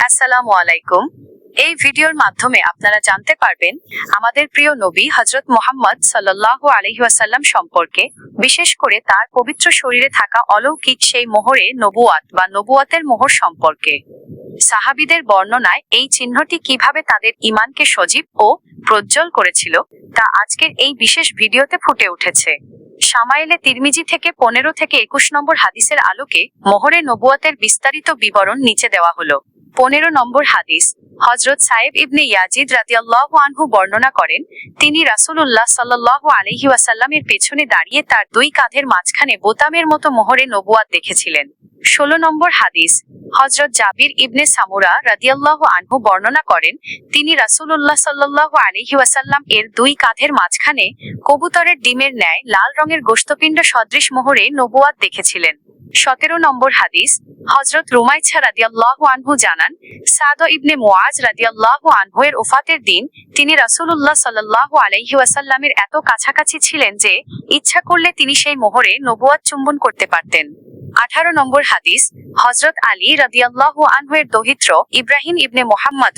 আসসালামু আলাইকুম। এই ভিডিওর মাধ্যমে আপনারা জানতে পারবেন আমাদের প্রিয় নবী হযরত মুহাম্মদ সাল্লাল্লাহু আলাইহি ওয়াসাল্লাম সম্পর্কে, বিশেষ করে তার পবিত্র শরীরে থাকা অলৌকিক সেই মোহরে নবুয়াত বা নবুয়াতের মোহর সম্পর্কে। সাহাবীদের বর্ণনায় এই চিহ্নটি কিভাবে তাদের ঈমানকে সজীব ও প্রজ্জ্বল করেছিল তা আজকের এই বিশেষ ভিডিওতে ফুটে উঠেছে। শামাইলে তিরমিজি থেকে 15 থেকে 21 নম্বর হাদিসের আলোকে মোহরে নবুয়াতের বিস্তারিত বিবরণ নিচে দেওয়া হলো। 15 নম্বর হাদিস। হযরত সায়েব ইবনে ইয়াজিদ রাদিয়াল্লাহু আনহু বর্ণনা করেন, তিনি রাসূলুল্লাহ সাল্লাল্লাহু আলাইহি ওয়াসাল্লামের পেছনে দাঁড়িয়ে তার দুই কাঁধের মাঝখানে বোতামের মতো মোহরে নবুয়াত দেখেছিলেন। 16 নম্বর হাদিস। হযরত জাবির ইবনে সামুরা রাদিয়াল্লাহু আনহু বর্ণনা করেন, তিনি রাসূলুল্লাহ সাল্লাল্লাহু আলাইহি ওয়াসাল্লাম এর দুই কাঁধের মাঝখানে কবুতরের ডিমের ন্যায় লাল রঙের গোশতপিণ্ড সদৃশ মোহরে নবুয়াত দেখেছিলেন। 17 নম্বর হাদিস। হযরত রুমাইছা রাদিয়াল্লাহু আনহু জানান, সাদ ইবনে মুআজ রাদিয়াল্লাহু আনহু এর ওফাতের দিন তিনি রাসূলুল্লাহ সাল্লাল্লাহু আলাইহি ওয়াসাল্লামের এত কাছাকাছি ছিলেন যে ইচ্ছা করলে তিনি সেই মোহরে নবুয়াত চুম্বন করতে পারতেন। 18 নম্বর হাদিস। হযরত আলী রাদিয়াল্লাহু আনহু এর দৌহিত্র ইব্রাহিম ইবনে মুহাম্মদ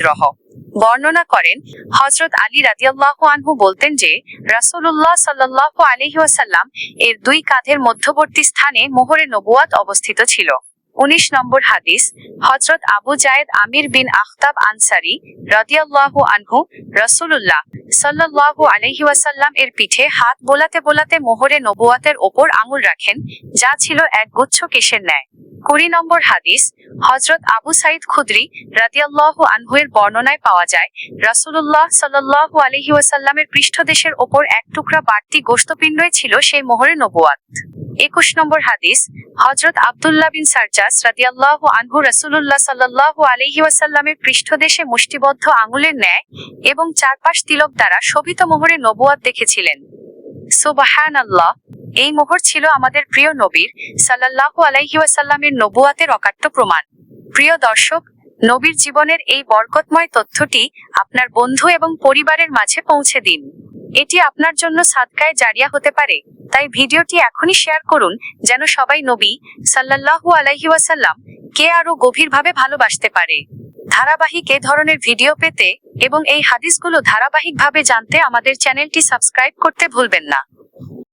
বর্ণনা করেন, হযরত আলী রাদিয়াল্লাহু আনহু বলতেন যে রাসূলুল্লাহ সাল্লাল্লাহু আলাইহি ওয়াসাল্লাম এর দুই কাঁধের মধ্যবর্তী স্থানে মোহরে নবুয়াত অবস্থিত ছিল। 19 নম্বর হাদিস। হযরত আবু যায়েদ আমির বিন আখতাব আনসারী রাদিয়াল্লাহু আনহু রাসূলুল্লাহ সাল্লাল্লাহু আলাইহি ওয়াসাল্লাম এর পিঠে হাত বোলাতে বোলাতে মোহরে নবুয়াতের ওপর আঙুল রাখেন, যা ছিল এক গুচ্ছ কেশের ন্যায়। 20 নম্বর হাদিস। হযরত আবু সাঈদ খুদরি রাদিয়াল্লাহু আনহু এর বর্ণনায় পাওয়া যায়, রাসূলুল্লাহ সাল্লাল্লাহু আলাইহি ওয়াসাল্লামের পৃষ্ঠদেশের ওপর এক টুকরা বাড়তি গোশতপিণ্ডই ছিল সেই মোহরে নবুয়াত। 21 নম্বর হাদিস। হযরত আব্দুল্লাহ বিন সারজাস রাদিয়াল্লাহু আনহু রাসূলুল্লাহ সাল্লাল্লাহু আলাইহি ওয়াসাল্লামের পৃষ্ঠদেশে মুষ্টিবদ্ধ আঙুলের ন্যায় এবং চারপাশ তিলক দ্বারা শোভিত মোহরে নবুয়াত দেখেছিলেন। সুবহানাল্লাহ। এই মোহর ছিল আমাদের প্রিয় নবীর সাল্লাল্লাহু আলাইহি ওয়াসাল্লামের নবুয়াতের অকাট্য প্রমাণ। প্রিয় দর্শক, নবীর জীবনের এই বরকতময় তথ্যটি আপনার বন্ধু এবং পরিবারের মাঝে পৌঁছে দিন। এটি আপনার জন্য সাদকায়ে জারিয়া হতে পারে। তাই ভিডিওটি এখনই শেয়ার করুন, যেন সবাই নবী সাল্লাল্লাহু আলাইহি ওয়াসাল্লাম কে আরো গভীরভাবে ভালোবাসতে পারে। ধারাবাহিক এ ধরনের ভিডিও পেতে এবং এই হাদিসগুলো ধারাবাহিকভাবে জানতে আমাদের চ্যানেলটি সাবস্ক্রাইব করতে ভুলবেন না।